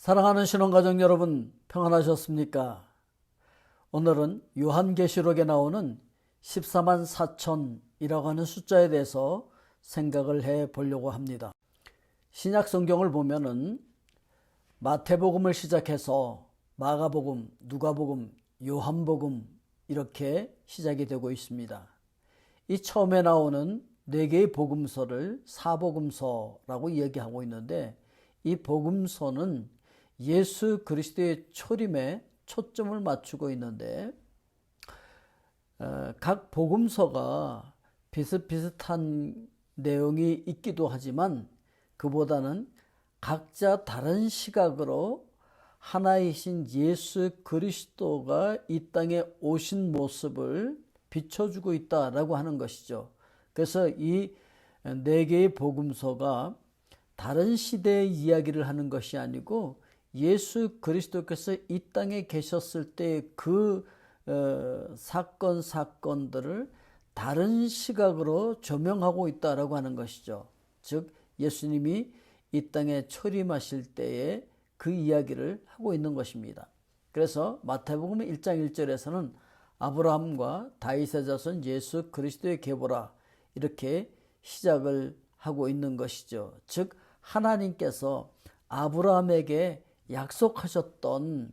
사랑하는 신혼가족 여러분, 평안하셨습니까? 오늘은 요한계시록에 나오는 14만 4천이라고 하는 숫자에 대해서 생각을 해 보려고 합니다. 신약 성경을 보면은 마태복음을 시작해서 마가복음, 누가복음, 요한복음 이렇게 시작이 되고 있습니다. 이 처음에 나오는 네 개의 복음서를 사복음서라고 이야기하고 있는데, 이 복음서는 예수 그리스도의 초림에 초점을 맞추고 있는데, 각 복음서가 비슷비슷한 내용이 있기도 하지만 그보다는 각자 다른 시각으로 하나이신 예수 그리스도가 이 땅에 오신 모습을 비춰주고 있다라고 하는 것이죠. 그래서 이 네 개의 복음서가 다른 시대의 이야기를 하는 것이 아니고 예수 그리스도께서 이 땅에 계셨을 때 그 사건들을 다른 시각으로 조명하고 있다라고 하는 것이죠. 즉 예수님이 이 땅에 초림하실 때에 그 이야기를 하고 있는 것입니다. 그래서 마태복음 1장 1절에서는 아브라함과 다윗의 자손 예수 그리스도의 계보라 이렇게 시작을 하고 있는 것이죠. 즉 하나님께서 아브라함에게 약속하셨던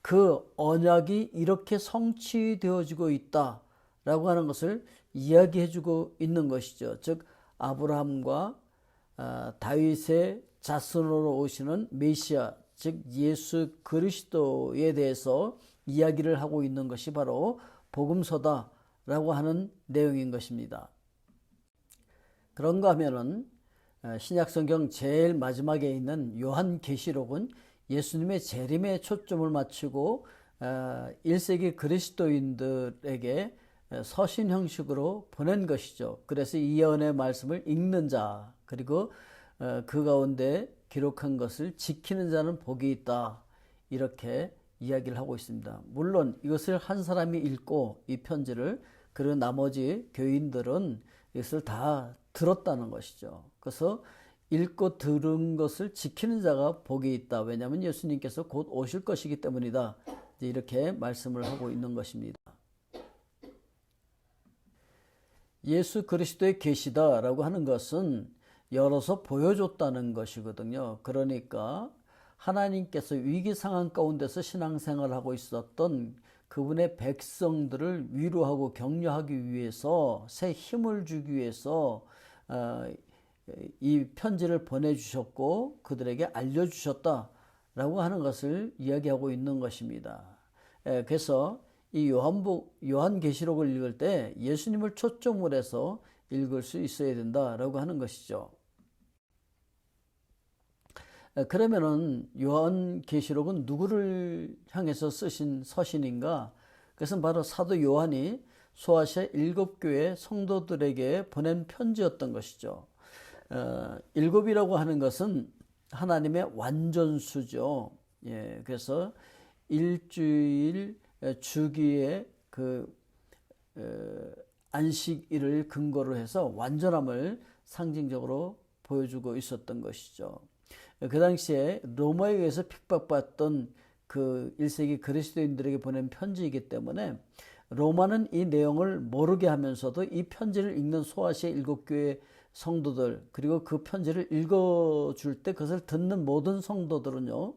그 언약이 이렇게 성취되어지고 있다라고 하는 것을 이야기해주고 있는 것이죠. 즉 아브라함과 다윗의 자손으로 오시는 메시아, 즉 예수 그리스도에 대해서 이야기를 하고 있는 것이 바로 복음서다라고 하는 내용인 것입니다. 그런가 하면은 신약성경 제일 마지막에 있는 요한계시록은 예수님의 재림에 초점을 맞추고 1세기 그리스도인들에게 서신 형식으로 보낸 것이죠. 그래서 이 예언의 말씀을 읽는 자, 그리고 그 가운데 기록한 것을 지키는 자는 복이 있다, 이렇게 이야기를 하고 있습니다. 물론 이것을 한 사람이 읽고 이 편지를, 그리고 나머지 교인들은 이것을 다 들었다는 것이죠. 그래서 읽고 들은 것을 지키는 자가 복이 있다. 왜냐하면 예수님께서 곧 오실 것이기 때문이다. 이렇게 말씀을 하고 있는 것입니다. 예수 그리스도의 계시다라고 하는 것은 열어서 보여줬다는 것이거든요. 그러니까 하나님께서 위기 상황 가운데서 신앙생활을 하고 있었던 그분의 백성들을 위로하고 격려하기 위해서, 새 힘을 주기 위해서 이 편지를 보내주셨고 그들에게 알려주셨다라고 하는 것을 이야기하고 있는 것입니다. 그래서 이 요한계시록을 읽을 때 예수님을 초점을 해서 읽을 수 있어야 된다라고 하는 것이죠. 그러면은 요한계시록은 누구를 향해서 쓰신 서신인가? 그것은 바로 사도 요한이 소아시아 7교회 성도들에게 보낸 편지였던 것이죠. 7이라고 하는 것은 하나님의 완전수죠. 예, 그래서 일주일 주기의 그 안식일을 근거로 해서 완전함을 상징적으로 보여주고 있었던 것이죠. 그 당시에 로마에 의해서 핍박받던 그 1세기 그리스도인들에게 보낸 편지이기 때문에 로마는 이 내용을 모르게 하면서도 이 편지를 읽는 소아시아 7교회 성도들, 그리고 그 편지를 읽어줄 때 그것을 듣는 모든 성도들은요,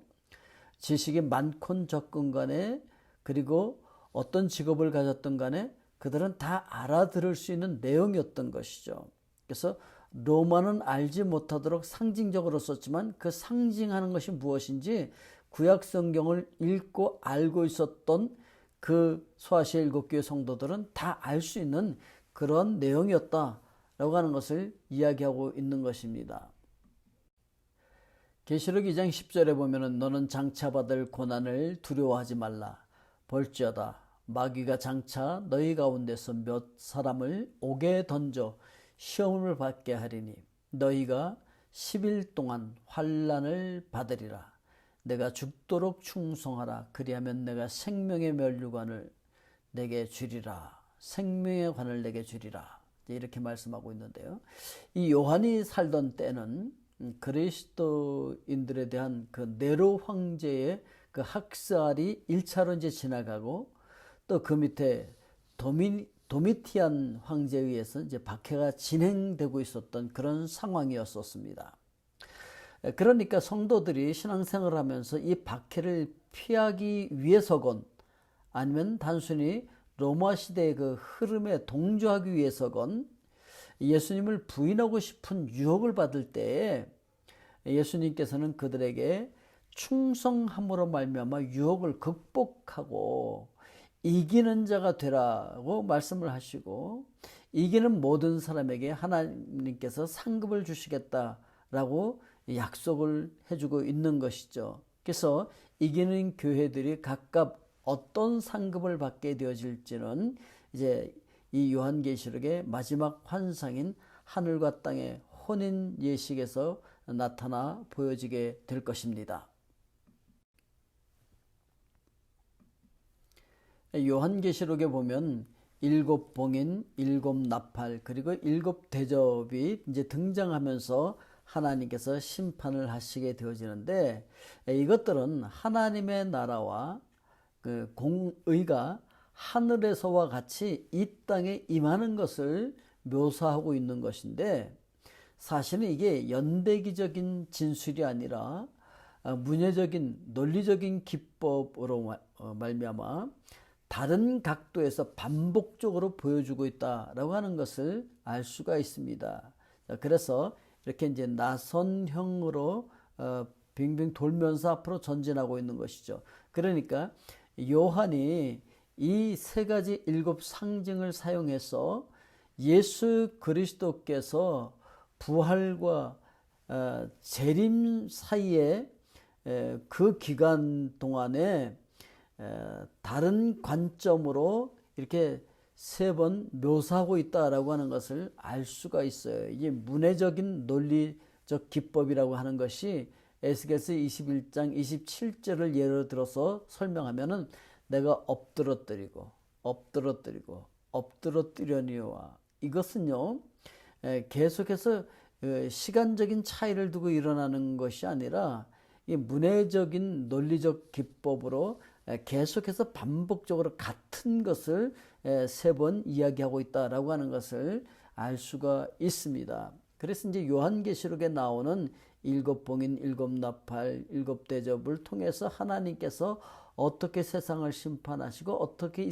지식이 많건 적건 간에, 그리고 어떤 직업을 가졌던 간에 그들은 다 알아들을 수 있는 내용이었던 것이죠. 그래서 로마는 알지 못하도록 상징적으로 썼지만 그 상징하는 것이 무엇인지 구약 성경을 읽고 알고 있었던 그 소아시아 7교회 성도들은 다 알 수 있는 그런 내용이었다라고 하는 것을 이야기하고 있는 것입니다. 계시록 2장 10절에 보면은 너는 장차 받을 고난을 두려워하지 말라. 볼지어다 마귀가 장차 너희 가운데서 몇 사람을 옥에 던져 시험을 받게 하리니 너희가 10일 동안 환난을 받으리라. 내가 죽도록 충성하라. 그리하면 내가 생명의 면류관을 내게 주리라. 생명의 관을 내게 주리라. 이렇게 말씀하고 있는데요. 이 요한이 살던 때는 그리스도인들에 대한 그 네로 황제의 그 학살이 1차로 이제 지나가고, 또 그 밑에 도미티안 황제에 의해서 이제 박해가 진행되고 있었던 그런 상황이었었습니다. 그러니까 성도들이 신앙생활을 하면서 이 박해를 피하기 위해서건, 아니면 단순히 로마 시대의 그 흐름에 동조하기 위해서건, 예수님을 부인하고 싶은 유혹을 받을 때에 예수님께서는 그들에게 충성함으로 말미암아 유혹을 극복하고 이기는 자가 되라고 말씀을 하시고, 이기는 모든 사람에게 하나님께서 상급을 주시겠다라고 약속을 해주고 있는 것이죠. 그래서 이기는 교회들이 각각 어떤 상급을 받게 되어질지는 이제 이 요한계시록의 마지막 환상인 하늘과 땅의 혼인 예식에서 나타나 보여지게 될 것입니다. 요한계시록에 보면 7봉인, 7나팔, 그리고 7대접이 이제 등장하면서 하나님께서 심판을 하시게 되어지는데, 이것들은 하나님의 나라와 그 공의가 하늘에서와 같이 이 땅에 임하는 것을 묘사하고 있는 것인데, 사실은 이게 연대기적인 진술이 아니라 문예적인 논리적인 기법으로 말미암아 다른 각도에서 반복적으로 보여주고 있다라고 하는 것을 알 수가 있습니다. 그래서 이렇게 이제 나선형으로 빙빙 돌면서 앞으로 전진하고 있는 것이죠. 그러니까 요한이 이 세 가지 7 상징을 사용해서 예수 그리스도께서 부활과 재림 사이에 그 기간 동안에 다른 관점으로 이렇게 3번 묘사하고 있다라고 하는 것을 알 수가 있어요. 이게 문해적인 논리적 기법이라고 하는 것이 에스겔서 21장 27절을 예로 들어서 설명하면은, 내가 엎드러뜨리려니와, 이것은요 계속해서 시간적인 차이를 두고 일어나는 것이 아니라 이 문해적인 논리적 기법으로 계속해서 반복적으로 같은 것을 3번 이야기하고 있다라고 하는 것을 알 수가 있습니다. 그래서 이제 요한계시록에 나오는 7봉인, 7나팔, 7대접을 통해서 하나님께서 어떻게 세상을 심판하시고 어떻게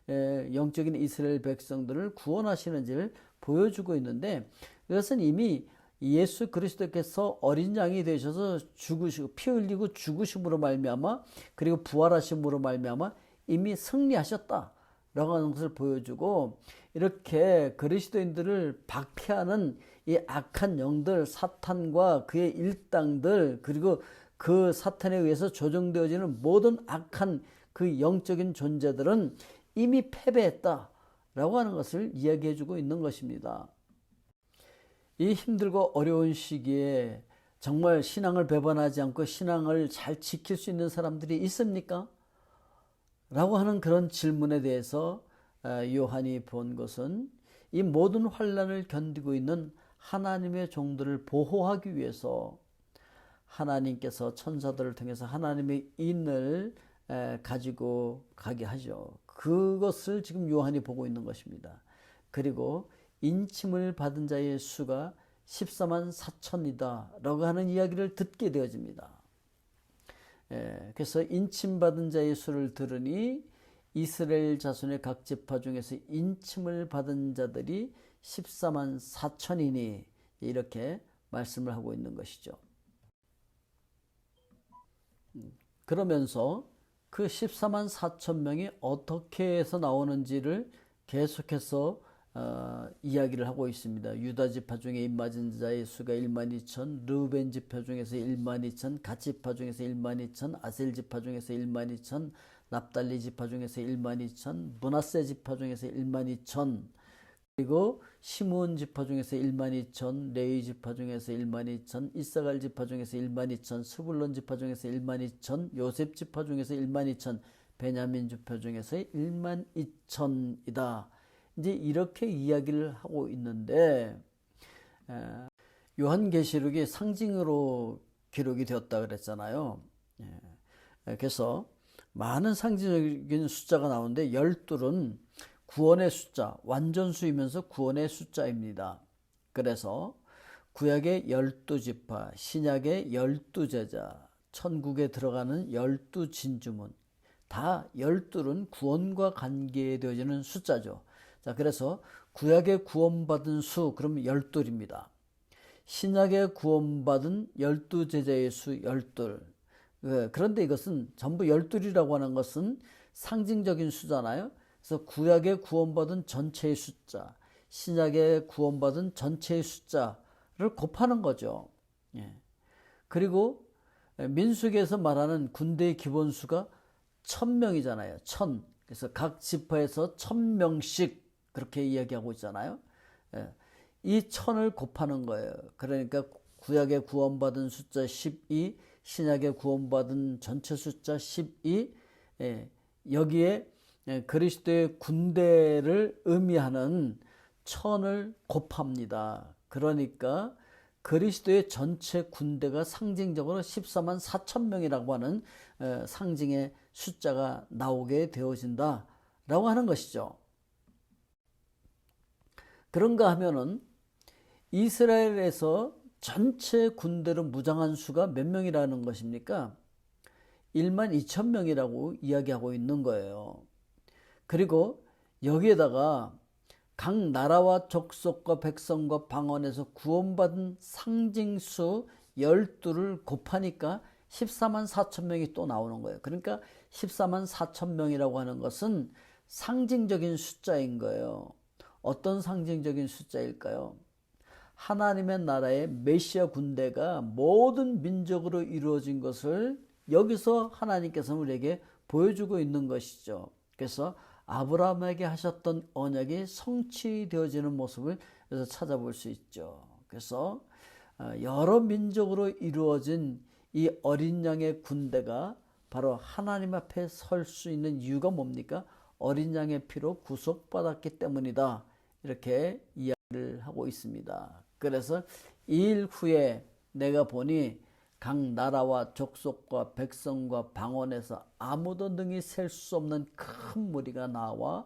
영적인 이스라엘 백성들을 구원하시는지를 보여주고 있는데, 이것은 이미 예수 그리스도께서 어린 양이 되셔서 죽으시고 피 흘리고 죽으심으로 말미암아, 그리고 부활하심으로 말미암아 이미 승리하셨다라고 하는 것을 보여주고, 이렇게 그리스도인들을 박해하는 이 악한 영들, 사탄과 그의 일당들, 그리고 그 사탄에 의해서 조종되어지는 모든 악한 그 영적인 존재들은 이미 패배했다라고 하는 것을 이야기해주고 있는 것입니다. 이 힘들고 어려운 시기에 정말 신앙을 배반하지 않고 신앙을 잘 지킬 수 있는 사람들이 있습니까? 라고 하는 그런 질문에 대해서 요한이 본 것은, 이 모든 환난을 견디고 있는 하나님의 종들을 보호하기 위해서 하나님께서 천사들을 통해서 하나님의 인을 가지고 가게 하죠. 그것을 지금 요한이 보고 있는 것입니다. 그리고 인침을 받은 자의 수가 14만 4천이다 라고 하는 이야기를 듣게 되어집니다. 그래서 인침받은 자의 수를 들으니 이스라엘 자손의 각 지파 중에서 인침을 받은 자들이 14만 4천이니, 이렇게 말씀을 하고 있는 것이죠. 그러면서 그 14만 4천 명이 어떻게 해서 나오는지를 계속해서 이야기를 하고 있습니다. 유다 지파 중에 입맞은 자의 수가 1만 2천, 르벤 지파 중에서 1만 2천, 갓 지파 중에서 1만 2천, 아셀 지파 중에서 1만 2천, 납달리 지파 중에서 1만 2천, 므낫세 지파 중에서 1만 2천, 그리고 시므온 지파 중에서 1만 2천, 레위 지파 중에서 1만 2천, 이사갈 지파 중에서 1만 2천, 스불론 지파 중에서 1만 2천, 요셉 지파 중에서 1만 2천, 베냐민 지파 중에서 1만 2천이다. 이제 이렇게 이야기를 하고 있는데, 요한계시록이 상징으로 기록이 되었다 그랬잖아요. 그래서 많은 상징적인 숫자가 나오는데 12은 구원의 숫자, 완전수이면서 구원의 숫자입니다. 그래서 구약의 12지파, 신약의 12제자, 천국에 들어가는 12진주문, 다 12는 구원과 관계되어지는 숫자죠. 자, 그래서 구약의 구원받은 수, 그러면 12입니다. 신약의 구원받은 12제자의 수 12. 그런데 이것은 전부 12이라고 하는 것은 상징적인 수잖아요. 그래서 구약의 구원받은 전체의 숫자, 신약의 구원받은 전체의 숫자를 곱하는 거죠. 그리고 민수기에서 말하는 군대의 기본수가 1000명이잖아요. 1000. 그래서 각 지파에서 1000명씩 그렇게 이야기하고 있잖아요. 이 1000을 곱하는 거예요. 그러니까 구약의 구원받은 숫자 12, 신약의 구원받은 전체 숫자 12, 여기에 그리스도의 군대를 의미하는 1000을 곱합니다. 그러니까 그리스도의 전체 군대가 상징적으로 14만 4천 명이라고 하는 상징의 숫자가 나오게 되어진다라고 하는 것이죠. 그런가 하면은 이스라엘에서 전체 군대로 무장한 수가 몇 명이라는 것입니까? 1만 2천 명이라고 이야기하고 있는 거예요. 그리고 여기에다가 각 나라와 족속과 백성과 방언에서 구원받은 상징수 12를 곱하니까 14만 4천 명이 또 나오는 거예요. 그러니까 14만 4천 명이라고 하는 것은 상징적인 숫자인 거예요. 어떤 상징적인 숫자일까요? 하나님의 나라의 메시아 군대가 모든 민족으로 이루어진 것을 여기서 하나님께서 우리에게 보여주고 있는 것이죠. 그래서 아브라함에게 하셨던 언약이 성취되어지는 모습을 여기서 찾아볼 수 있죠. 그래서 여러 민족으로 이루어진 이 어린 양의 군대가 바로 하나님 앞에 설 수 있는 이유가 뭡니까? 어린 양의 피로 구속받았기 때문이다. 이렇게 이야기를 하고 있습니다. 그래서 2일 후에 내가 보니 각 나라와 족속과 백성과 방언에서 아무도 능히 셀 수 없는 큰 무리가 나와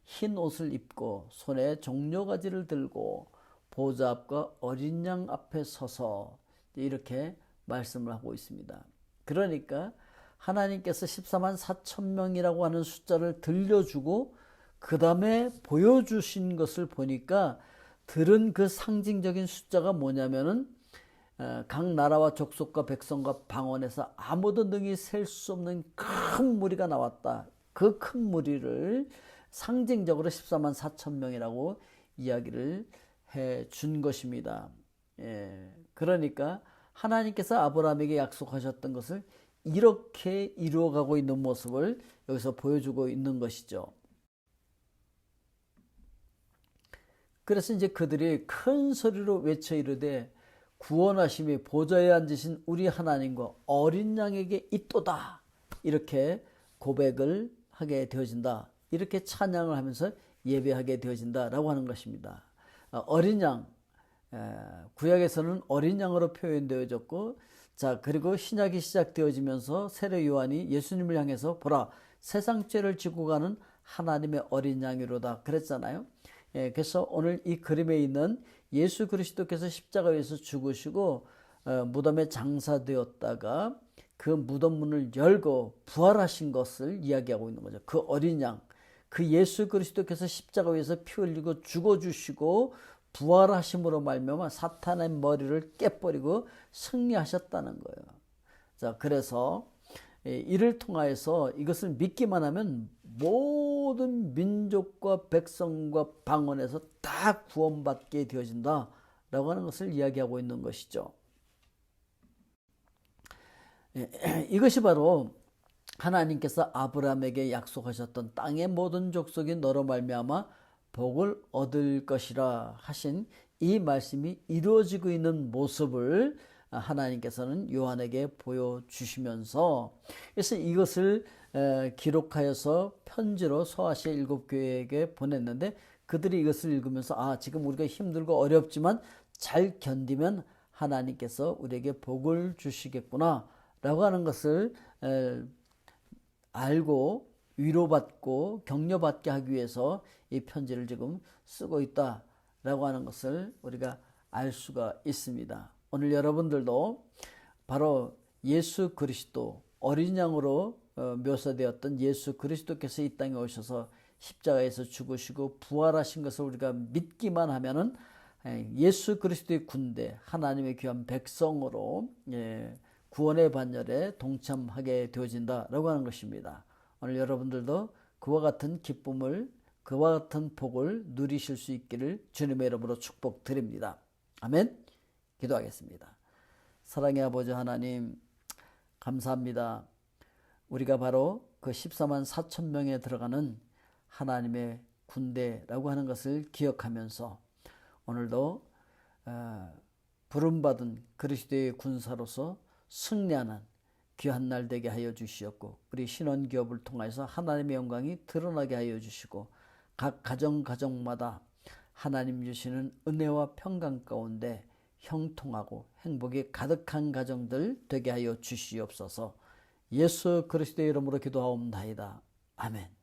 흰 옷을 입고 손에 종려가지를 들고 보좌 앞과 어린 양 앞에 서서 이렇게 말씀을 하고 있습니다. 그러니까 하나님께서 14만 4천 명이라고 하는 숫자를 들려주고 그 다음에 보여주신 것을 보니까 들은 그 상징적인 숫자가 뭐냐면은 각 나라와 족속과 백성과 방언에서 아무도 능히 셀 수 없는 큰 무리가 나왔다. 그 큰 무리를 상징적으로 14만 4천 명이라고 이야기를 해 준 것입니다. 그러니까 하나님께서 아브라함에게 약속하셨던 것을 이렇게 이루어가고 있는 모습을 여기서 보여주고 있는 것이죠. 그래서 이제 그들이 큰 소리로 외쳐 이르되 구원하심이 보좌에 앉으신 우리 하나님과 어린 양에게 있도다. 이렇게 고백을 하게 되어진다. 이렇게 찬양을 하면서 예배하게 되어진다라고 하는 것입니다. 어린 양, 구약에서는 어린 양으로 표현되어졌고, 자, 그리고 신약이 시작되어지면서 세례 요한이 예수님을 향해서 보라, 세상 죄를 지고 가는 하나님의 어린 양이로다. 그랬잖아요. 그래서 오늘 이 그림에 있는 예수 그리스도께서 십자가에서 죽으시고 무덤에 장사되었다가 그 무덤 문을 열고 부활하신 것을 이야기하고 있는 거죠. 그 어린 양, 그 예수 그리스도께서 십자가에서 피 흘리고 죽어주시고 부활하심으로 말미암아 사탄의 머리를 깨버리고 승리하셨다는 거예요. 자, 그래서 이를 통하여서 이것을 믿기만 하면 모든 민족과 백성과 방언에서 다 구원받게 되어진다라고 하는 것을 이야기하고 있는 것이죠. 이것이 바로 하나님께서 아브라함에게 약속하셨던 땅의 모든 족속이 너로 말미암아 복을 얻을 것이라 하신 이 말씀이 이루어지고 있는 모습을 하나님께서는 요한에게 보여주시면서, 그래서 이것을 기록하여서 편지로 소아시아 7교회에게 보냈는데 그들이 이것을 읽으면서 지금 우리가 힘들고 어렵지만 잘 견디면 하나님께서 우리에게 복을 주시겠구나 라고 하는 것을 알고 위로받고 격려받게 하기 위해서 이 편지를 지금 쓰고 있다라고 하는 것을 우리가 알 수가 있습니다. 오늘 여러분들도 바로 예수 그리스도 어린 양으로 묘사되었던 예수 그리스도께서 이 땅에 오셔서 십자가에서 죽으시고 부활하신 것을 우리가 믿기만 하면은 예수 그리스도의 군대, 하나님의 귀한 백성으로 구원의 반열에 동참하게 되어진다라고 하는 것입니다. 오늘 여러분들도 그와 같은 기쁨을, 그와 같은 복을 누리실 수 있기를 주님의 이름으로 축복드립니다. 아멘. 기도하겠습니다. 사랑의 아버지 하나님, 감사합니다. 우리가 바로 그 14만 4천 명에 들어가는 하나님의 군대라고 하는 것을 기억하면서 오늘도 부름받은 그리스도의 군사로서 승리하는 귀한 날 되게 하여 주시었고, 우리 신혼기업을 통해서 하나님의 영광이 드러나게 하여 주시고, 각 가정마다 하나님 주시는 은혜와 평강 가운데 형통하고 행복이 가득한 가정들 되게 하여 주시옵소서. 예수 그리스도의 이름으로 기도하옵나이다. 아멘.